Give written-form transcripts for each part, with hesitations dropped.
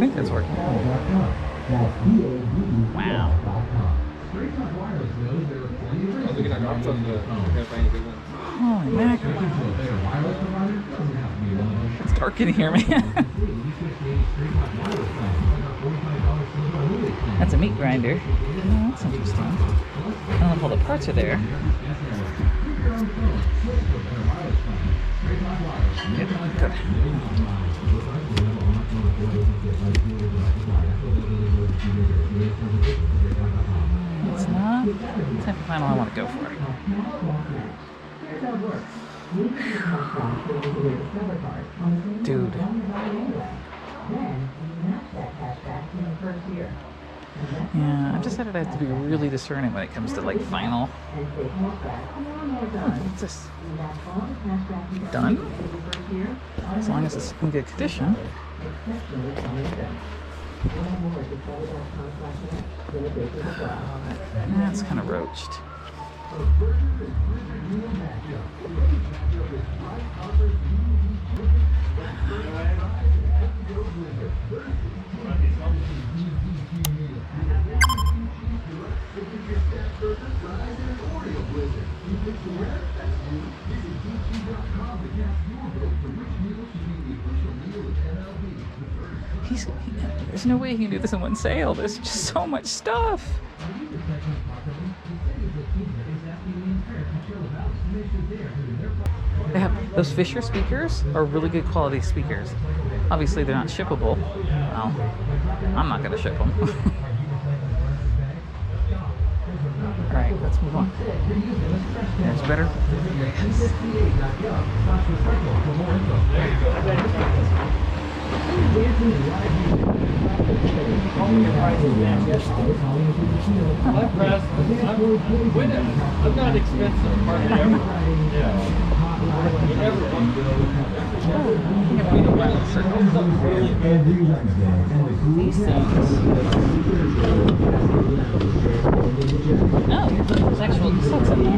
think that's working. Wow. Holy mackerel. It's dark in here, man. That's a meat grinder. Oh, that's interesting. I don't know if all the parts are there. Yep, good. It's not the type of final I want to go for. Dude. Yeah, I've decided I have to be really discerning when it comes to like final. What's this? Done? As long as it's in good condition. That's kind of roached. There's no way he can do this in one sale. There's just so much stuff. They have those Fisher speakers are really good quality speakers. Obviously, they're not shippable. Well, I'm not going to ship them. All right, let's move on. That's better. I'm not expensive, hardly ever. These things. Oh, there's actual cassettes in there.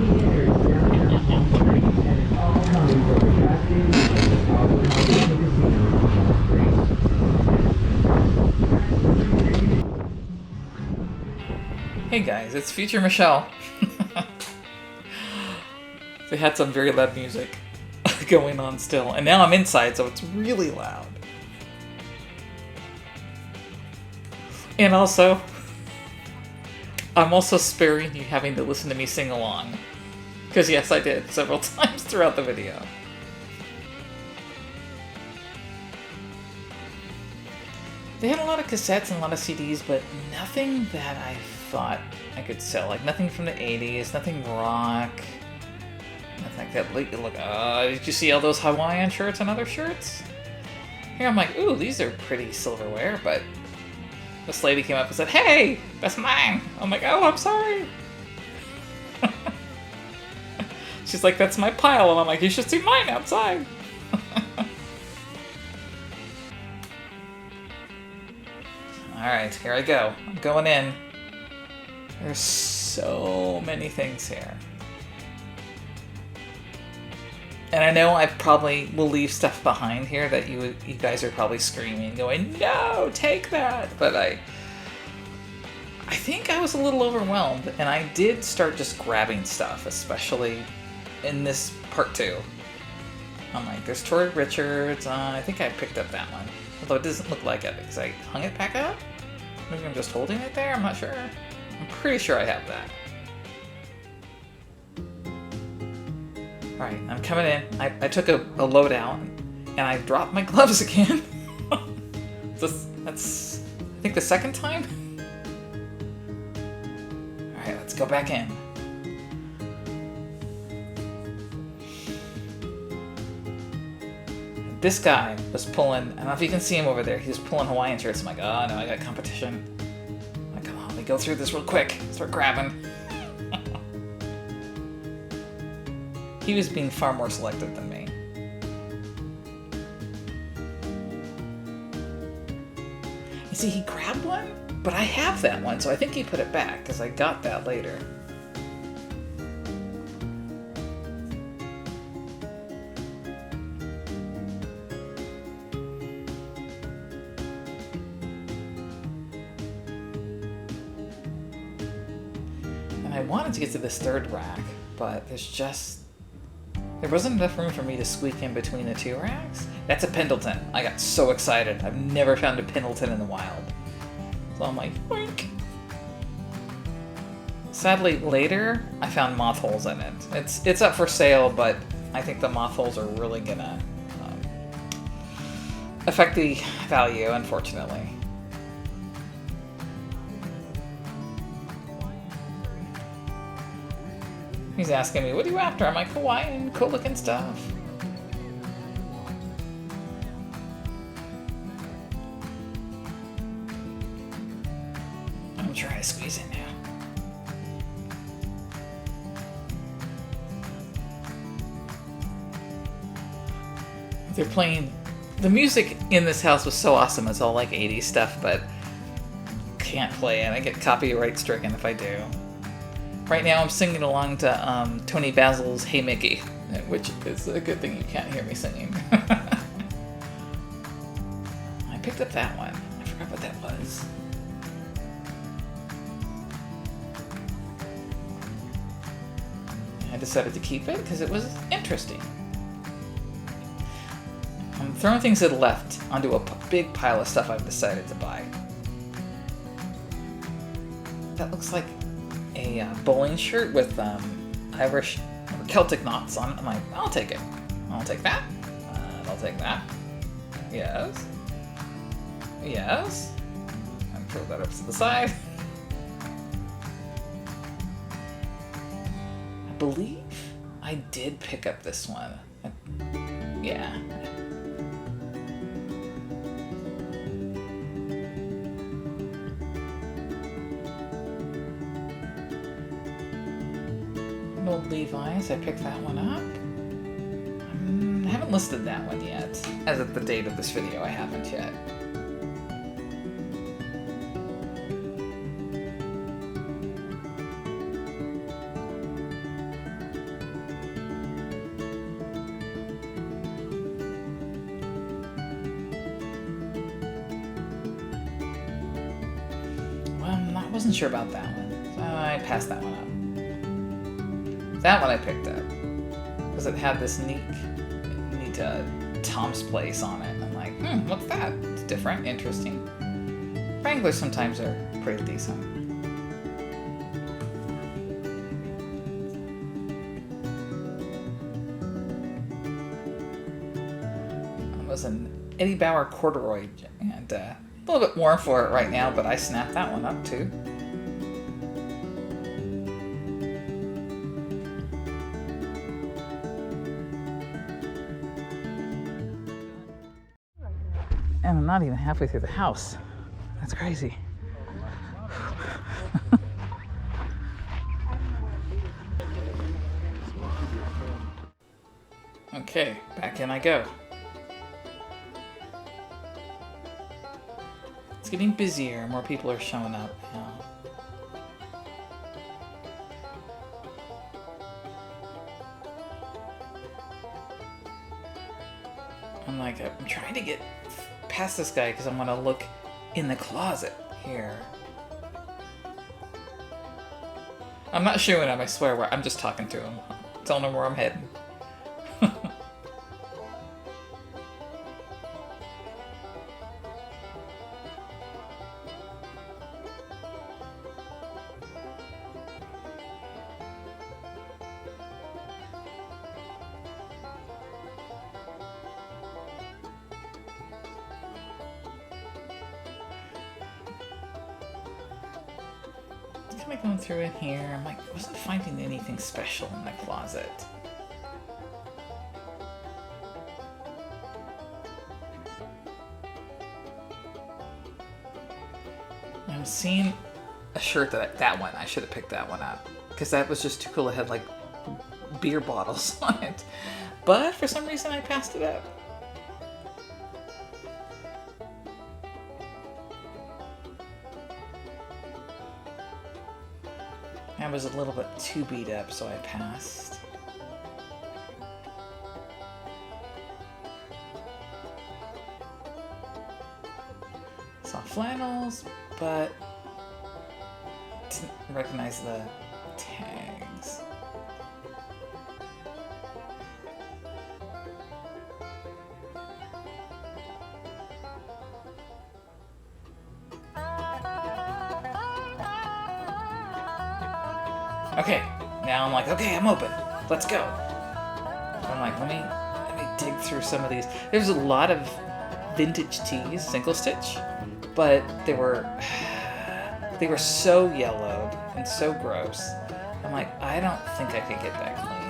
Hey guys, it's Future Michelle. They had some very loud music going on still, and now I'm inside, so it's really loud. And also, I'm also sparing you having to listen to me sing along. Because yes, I did several times throughout the video. They had a lot of cassettes and a lot of CDs, but nothing that I thought I could sell. Like nothing from the 80s, nothing rock. Nothing like that. Look, did you see all those Hawaiian shirts and other shirts? Here I'm like, ooh, these are pretty silverware, but this lady came up and said, hey, that's mine. I'm like, oh, I'm sorry. She's like, that's my pile. And I'm like, you should see mine outside. Alright, here I go. I'm going in. There's so many things here. And I know I probably will leave stuff behind here that you guys are probably screaming, going, no, take that! But I think I was a little overwhelmed, and I did start just grabbing stuff, especially in this part 2. I'm like, there's Tori Richards, I think I picked up that one. Although it doesn't look like it, because I hung it back up? Maybe I'm just holding it there, I'm not sure. I'm pretty sure I have that. Alright, I'm coming in. I took a load out, and I dropped my gloves again. That's, I think, the second time? Alright, let's go back in. This guy was pulling, I don't know if you can see him over there, he was pulling Hawaiian shirts. I'm like, oh no, I got competition. I'm like, come on, let me go through this real quick. Start grabbing. He was being far more selective than me. You see, he grabbed one, but I have that one, so I think he put it back, because I got that later. I wanted to get to this third rack, but there wasn't enough room for me to squeak in between the two racks. That's a Pendleton. I got so excited. I've never found a Pendleton in the wild. So I'm like, boink. Sadly, later, I found moth holes in it. It's up for sale, but I think the moth holes are really gonna affect the value, unfortunately. He's asking me, what are you after? I'm like, Hawaiian, cool looking stuff. I'm trying to squeeze in now. They're playing... The music in this house was so awesome. It's all like 80s stuff, but can't play it. I get copyright stricken if I do. Right now I'm singing along to Tony Basil's Hey Mickey, which is a good thing you can't hear me singing. I picked up that one. I forgot what that was. I decided to keep it because it was interesting. I'm throwing things that left onto a big pile of stuff I've decided to buy. That looks like a bowling shirt with Irish or Celtic knots on it. I'm like, I'll take it. I'll take that. I'll take that. Yes. Yes. And throw that up to the side. I believe I did pick up this one. Yeah. Old Levi's, I picked that one up. I haven't listed that one yet. As of the date of this video, I haven't yet. Well, I wasn't sure about that one, so I passed that one up. That one I picked up because it had this neat Tom's Place on it. I'm like, what's that? It's different, interesting. Wranglers sometimes are pretty decent. It was an Eddie Bauer corduroy, and a little bit warm for it right now, but I snapped that one up too. And I'm not even halfway through the house. That's crazy. Okay, back in I go. It's getting busier, more people are showing up now. I'm trying to get past this guy because I want to look in the closet here. I'm not showing him, I swear. I'm just talking to him, telling him where I'm heading. Kind of going through in here. I'm like, I wasn't finding anything special in the closet. I'm seeing a shirt that one. I should have picked that one up because that was just too cool. It had like beer bottles on it, but for some reason I passed it up. I was a little bit too beat up, so I passed. Saw flannels, but didn't recognize the tags. Okay, now I'm like, okay, I'm open. Let's go. I'm like, let me dig through some of these. There's a lot of vintage tees, single stitch, but they were so yellowed and so gross. I'm like, I don't think I could get that clean.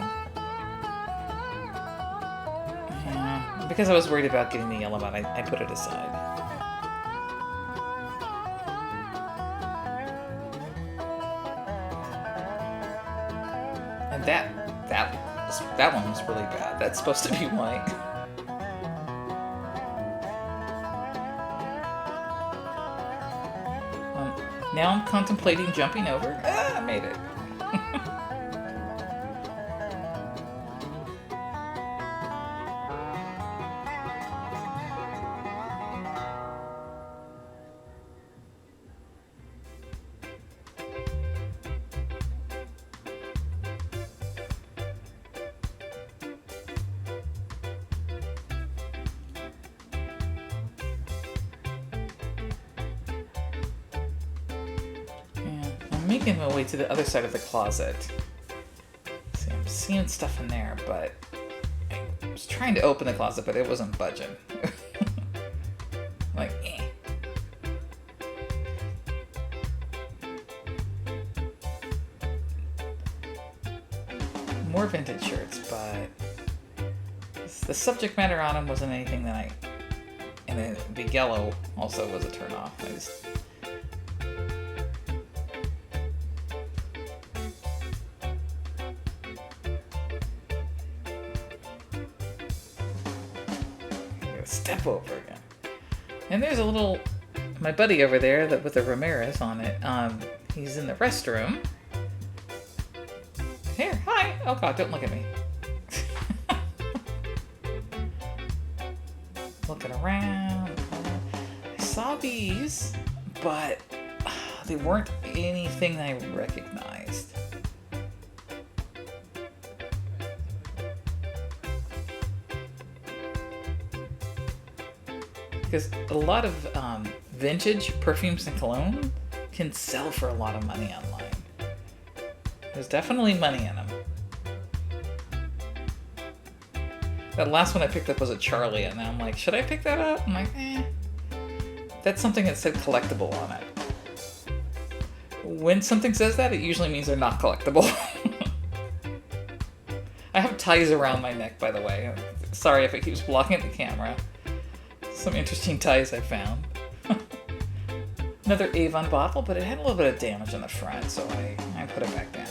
Yeah, because I was worried about getting the yellow out, I put it aside. And that one was really bad. That's supposed to be white. Now I'm contemplating jumping over. Ah, I made it. I'm making my way to the other side of the closet. See, I'm seeing stuff in there, but I was trying to open the closet, but it wasn't budging. Like, eh. More vintage shirts, but the subject matter on them wasn't anything that and the yellow also was a turnoff. Step over again. And there's my buddy over there with the Ramirez on it. He's in the restroom. Here, hi. Oh God, don't look at me. Looking around. I saw these, but they weren't anything that I recognized. Because a lot of vintage perfumes and cologne can sell for a lot of money online. There's definitely money in them. That last one I picked up was a Charlie, and I'm like, should I pick that up? I'm like, eh. That's something that said collectible on it. When something says that, it usually means they're not collectible. I have ties around my neck, by the way. Sorry if it keeps blocking the camera. Some interesting ties I found. Another Avon bottle, but it had a little bit of damage on the front, so I put it back down.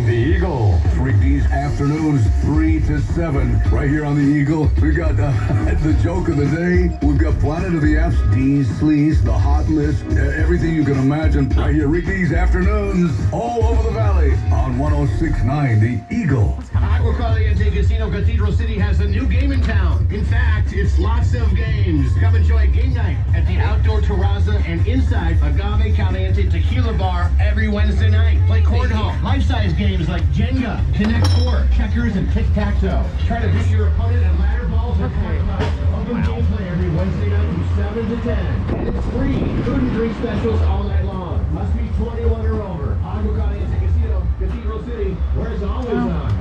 The Eagle. 3D's afternoons, 3 to 7. Right here on the Eagle. We got the joke of the day. We've got Planet of the Apps, D's, Sleaze, the Hot List, everything you can imagine. Right here, Rick D's afternoons, all over the valley on 106.9 The Eagle. Agua Caliente Casino Cathedral City has a new game in town. In fact, it's lots of games. Come enjoy game night at the outdoor terraza and inside Agave Caliente Tequila Bar every Wednesday night. Play cornhole, life-size games like Jenga, Connect 4, checkers, and tic-tac-toe. Try to beat your opponent at ladder balls and open gameplay every Wednesday night from 7 to 10. And it's free. Food and drink specials all night long. Must be 21 or over. Agua Caliente Casino Cathedral City, where it's always on.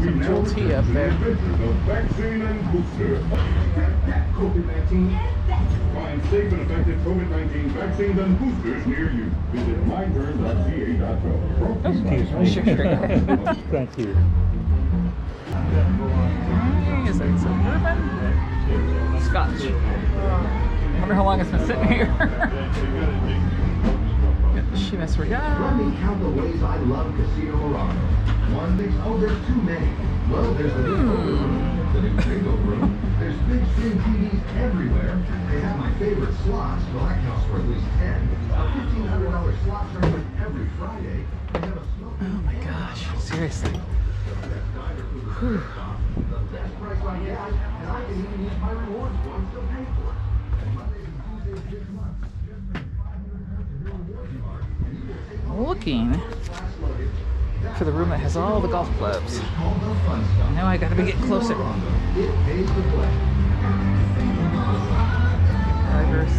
Some Jewel tea up there. Vaccine and booster. COVID-19. Find safe and effective COVID-19 vaccines and boosters near you. Visit myturn.ca.gov. Thank you. Is that some bourbon? Scotch. I wonder how long it's been sitting here. Chivas Regal. Let me count the ways I love Casino Morocco. One thinks, oh, there's too many. Well, there's the new Overlook, the new Bingo Room. There's There's big screen TVs everywhere. They have my favorite slots, so that counts for at least 10. A $1,500 slot tournament every Friday. They have a smoking Oh my gosh, seriously. Whew. the best price I got, and I can even use my rewards points to pay for it. Mondays and Tuesdays this month, just make 500 points of your rewards card, and you will take home Looking class luggage. for the room that has all the golf clubs. Called the fun stuff. Now I gotta be getting closer. It pays to play. Drivers.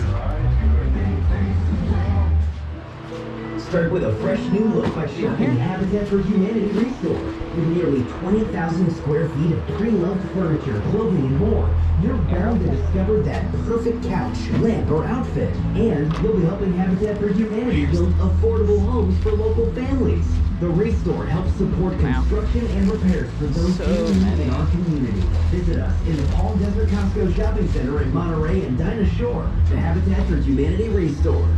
Start with a fresh new look by shopping Habitat for Humanity Restore. With nearly 20,000 square feet of pre-loved furniture, clothing, and more, you're bound to discover that perfect couch, lamp, or outfit. And you'll be helping Habitat for Humanity build affordable homes for local families. The Restore helps support construction and repairs for those in need in our community. Visit us in the Palm Desert Costco Shopping Center in Monterey and Dinah Shore. The Habitat for Humanity Restore.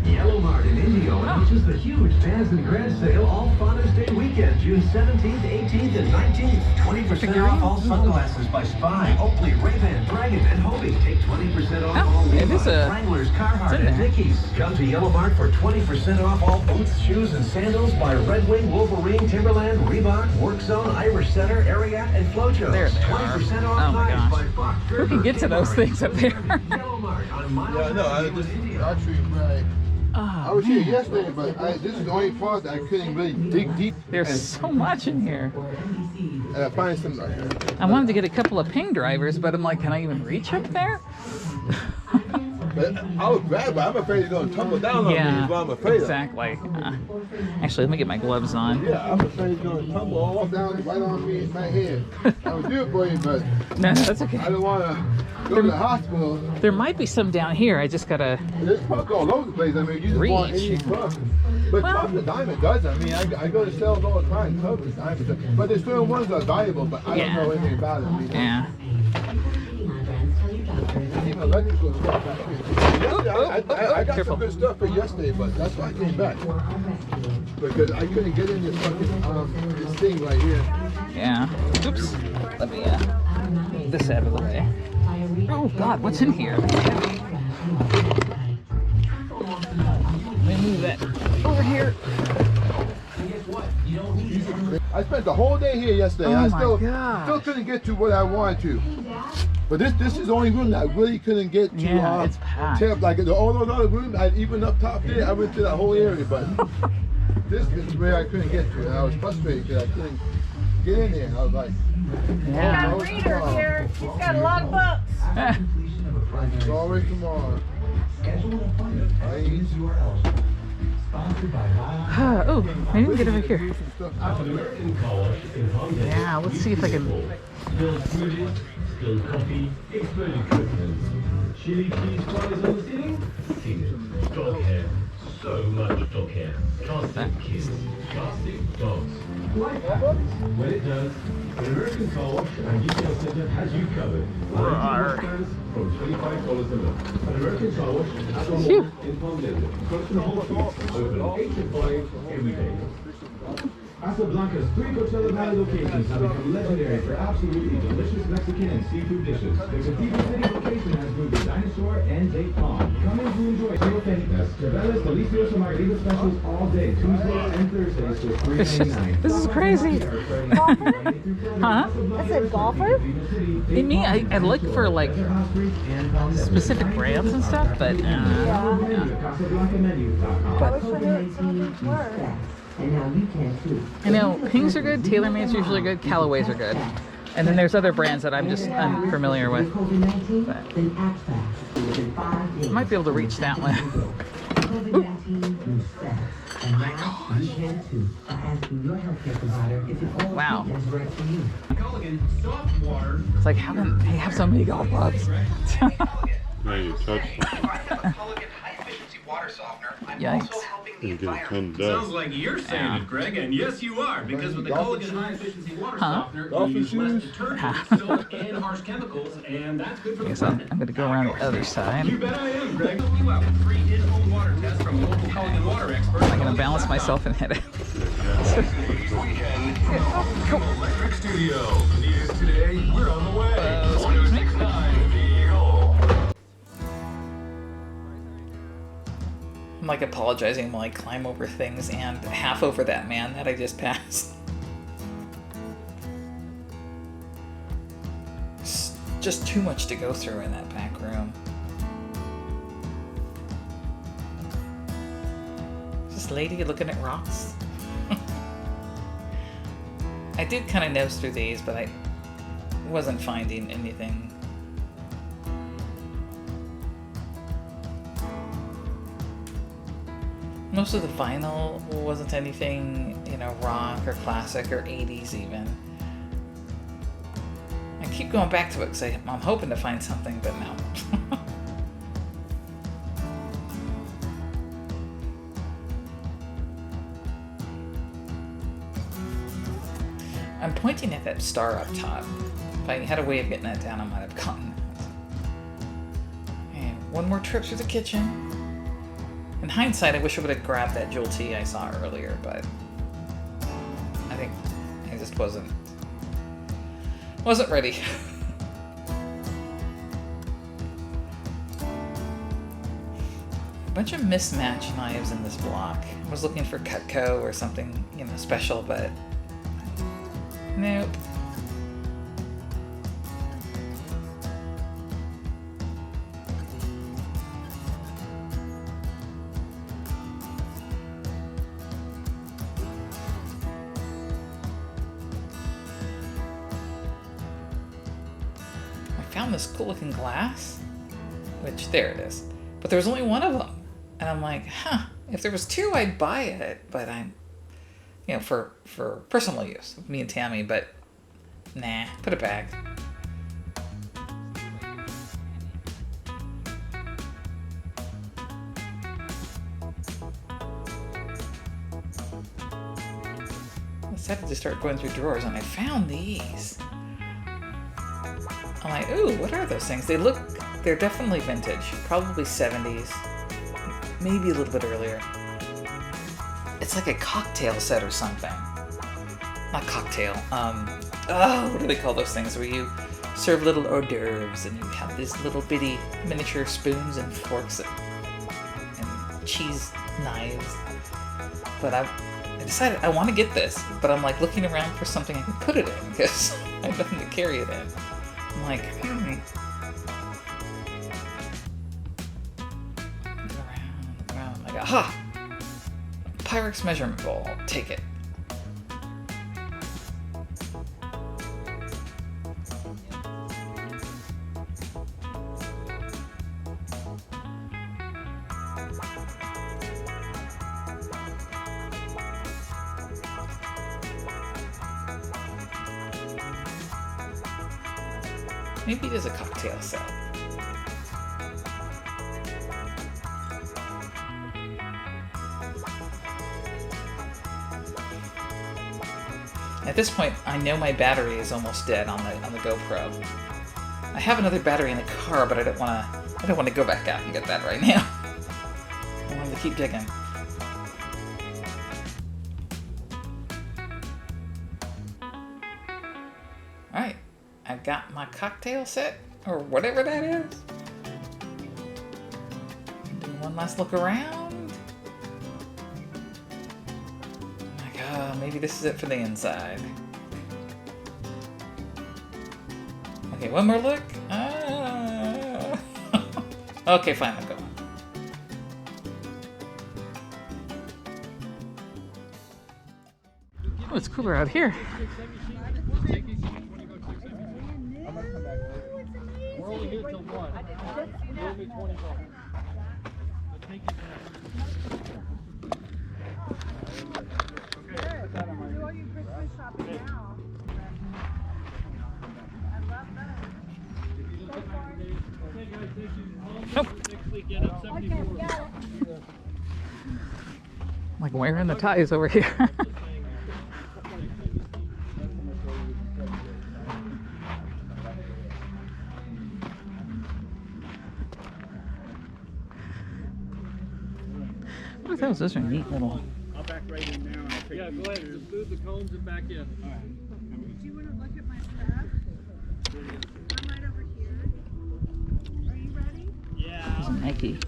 Yellow Mart in Indio announces the huge Fans and Grand Sale all Father's Day weekend, June 17th, 18th, and 19th. 20% off all sunglasses by Spy, Oakley, Ray-Ban, Dragon, and Hobie. Take 20% off all Levi's, Wranglers, Carhartt, and Dickies. Come to Yellow Mart for 20% off all boots, shoes, and sandals by Red Wing, Wolverine, Timberland, Reebok, Work Zone, Irish Setter, Ariat, and Flojo. There they 20% are. off Oh my knives gosh. by Fox. Who can get to those things up there? Yellow Mart on Miles Yeah, no, Avenue in Indio. actually, right. I Oh, was here yesterday, but this is the only part that I couldn't really dig deep. there's so much in here. And I find some. I wanted to get a couple of ping drivers, but I'm like, can I even reach up there? But I was glad, but I'm afraid it's going to tumble down on me. Is what I'm afraid exactly. Actually, let me get my gloves on. of. Yeah, I'm afraid it's going to tumble all down right on me in my head. I would do it for you, but No, that's okay. I don't want to go to the hospital. There might be some down here. I just gotta. There's punk all over the place. I mean, you just want Reach. any punk. But Well- Tough the Diamond does. I mean, I go to sales all the time. Tough the Diamond. But there's still ones that are valuable, but I don't know anything about it. I mean, Yeah. even electrical stuff. Yesterday, I got Careful. some good stuff for yesterday, but that's why I came back. Because I couldn't get in this fucking this thing right here. Yeah. Oops. Let me move this out of the way. Oh God, what's in here? That's heavy. Let me move that over here. I spent the whole day here yesterday. Oh I my still gosh. couldn't get to what I wanted to. But this is the only room that I really couldn't get to. Yeah, it's packed. Like all those other rooms, even up top there, I went to that whole area. But this is where I couldn't get to, and I was frustrated because I couldn't get in there. I was like, Yeah. oh, Reader here. He's got a lot of books. it's always tomorrow. Oh, maybe we can get over here. Yeah, let's see if I can. Spilled smoothies, spilled coffee, exploded coconuts. Chili cheese fries on the ceiling? Ceiling. Dog hair. So much dog hair. Can't stand kids. Can't stick dogs. Life happens when it does. An American Car Wash and Detail Center has you covered. From $25 a month. An American Car Wash at the mall in Palm Desert. Close to the Whole Foods. Open 8 to 5 every day. Casablanca's 3 Coachella Valley locations have become legendary for absolutely delicious Mexican and seafood dishes. The Cathedral City location has moved to Dinosaur and Date Palm. Come in to enjoy some authenticness. Cabela's Delicioso Margarita specials all day, Tuesdays and Thursdays for $3.99. This is crazy. Huh? I said golfer? In me, I look for like specific brands and stuff, but CasablancaMenu.com. And now you can too. I know Pings are good, TaylorMade's usually good, Callaways are good, and then there's other brands that I'm just unfamiliar with. COVID-19, But then act fast. Within 5 days. I might be able to reach that one. COVID-19 moves fast. And now you can too. By asking your healthcare provider if it all Wow. is right for you. It's like, how can they have so many golf clubs? Yikes. Sounds like you're saying it, Greg, and yes you are, because with the Culligan High Efficiency Water Softener, you use less detergent, soap, and harsh chemicals, and that's good for the I guess I'm planet. going to go around the other side. You bet I am, Greg. Help you out with free in-home water test from a local Culligan water expert. I'm going to balance myself and hit it. Electric Studio. Need us today? We're on the way. I'm like apologizing while I climb over things and half over that man that I just passed. It's just too much to go through in that back room. Is this lady looking at rocks? I did kind of nose through these, but I wasn't finding anything. Most of the vinyl wasn't anything, you know, rock or classic or 80s even. I keep going back to it because I'm hoping to find something, but no. I'm pointing at that star up top. If I had a way of getting that down, I might have gotten it. And one more trip through the kitchen. In hindsight, I wish I would have grabbed that jewel tea I saw earlier, but I think I just wasn't ready. A bunch of mismatched knives in this block. I was looking for Cutco or something, you know, special, but nope. Found this cool looking glass, which there it is, but there was only one of them, and I'm like, huh, if there was two I'd buy it, but I'm, you know, for personal use, me and Tammy, but nah, put it back. I decided to start going through drawers, and I found these. I'm like, ooh, what are those things? They're definitely vintage. Probably 70s. Maybe a little bit earlier. It's like a cocktail set or something. Not cocktail. What do they call those things? Where you serve little hors d'oeuvres and you have these little bitty miniature spoons and forks and cheese knives. But I decided I want to get this, but I'm like looking around for something I can put it in because I have nothing to carry it in. I'm like, Look around. Like, aha! Pyrex measurement bowl. I'll take it. Maybe it is a cocktail set. At this point, I know my battery is almost dead on the GoPro. I have another battery in the car, but I don't want to go back out and get that right now. I wanted to keep digging. Alright, I've got my cocktail set, or whatever that is. Do one last look around. Like, maybe this is it for the inside. Okay, one more look. Okay, fine, I'm going. Oh, it's cooler out here. We're only here till 1. You owe me $20. But thank you Do all your Christmas shopping now. I love that. Okay, guys, thank you. Nope. Next weekend, I'm 74. Okay, yeah. I'm like wearing the ties over here. What the hell is this? A neat little. I'll back right in now. Yeah, go ahead. Just move the cones and back in. All right. Do you want to look at my stuff? I'm right over here. Are you ready? Yeah. It's a Nike.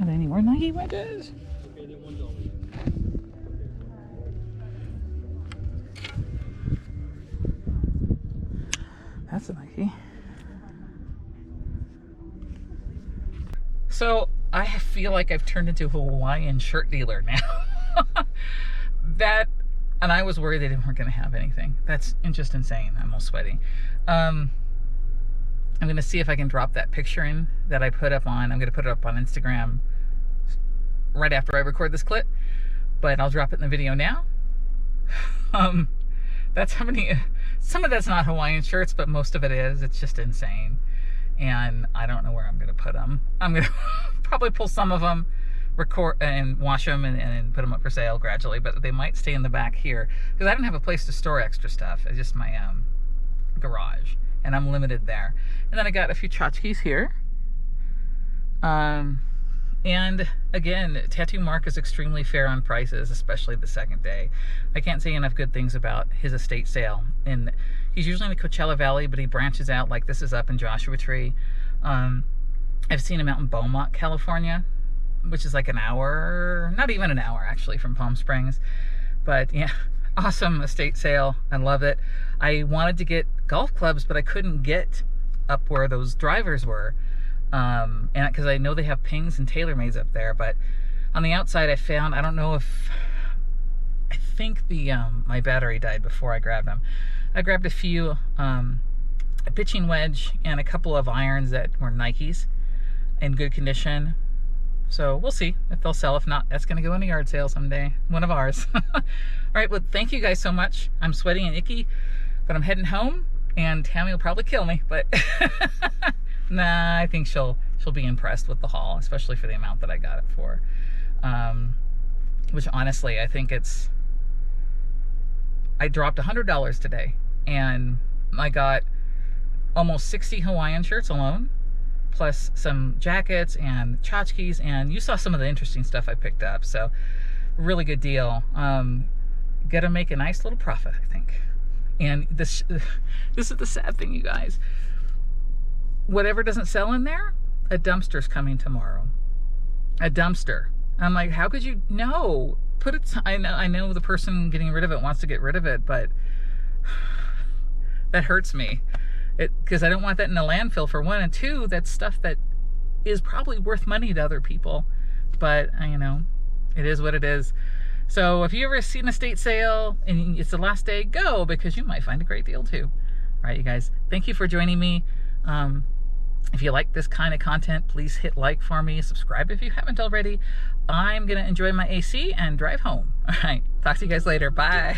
Are there any more Nike wedges? Okay, then $1. That's a Nike. So I feel like I've turned into a Hawaiian shirt dealer now. And I was worried they weren't going to have anything. That's just insane. I'm all sweaty. I'm going to see if I can drop that picture in that I put up on. I'm going to put it up on Instagram right after I record this clip, but I'll drop it in the video now. That's how many. Some of that's not Hawaiian shirts, but most of it is. It's just insane, and I don't know where I'm going to put them. I'm going to probably pull some of them, record and wash them, and put them up for sale gradually. But they might stay in the back here because I don't have a place to store extra stuff. It's just my garage, and I'm limited there. And then I got a few tchotchkes here. And again, Tattoo Mark is extremely fair on prices, especially the second day. I can't say enough good things about his estate sale. And he's usually in the Coachella Valley, but he branches out, like this is up in Joshua Tree. I've seen him out in Beaumont, California, which is like an hour, not even an hour actually, from Palm Springs. But yeah, awesome estate sale. I love it. I wanted to get golf clubs, but I couldn't get up where those drivers were. And because I know they have Pings and TaylorMades up there, but on the outside I found, I don't know if, I think the my battery died before I grabbed them. I grabbed a few, a pitching wedge and a couple of irons that were Nikes in good condition. So we'll see if they'll sell. If not, that's going to go in a yard sale someday, one of ours. All right, well, thank you guys so much. I'm sweating and icky, but I'm heading home, and Tammy will probably kill me, but nah, I think she'll be impressed with the haul, especially for the amount that I got it for. Which honestly, I think I dropped $100 today, and I got almost 60 Hawaiian shirts alone, plus some jackets and tchotchkes, and you saw some of the interesting stuff I picked up. So really good deal. Gotta make a nice little profit, I think. And this is the sad thing, you guys. Whatever doesn't sell in there, a dumpster's coming tomorrow. A dumpster. I'm like, how could you? No, put it. I know the person getting rid of it wants to get rid of it, but that hurts me. Because I don't want that in a landfill, for one, and two, that's stuff that is probably worth money to other people. But you know, it is what it is. So if you ever see an estate sale and it's the last day, go, because you might find a great deal too. All right, you guys, thank you for joining me. If you like this kind of content, please hit like for me. Subscribe if you haven't already. I'm going to enjoy my AC and drive home. All right, talk to you guys later. Bye.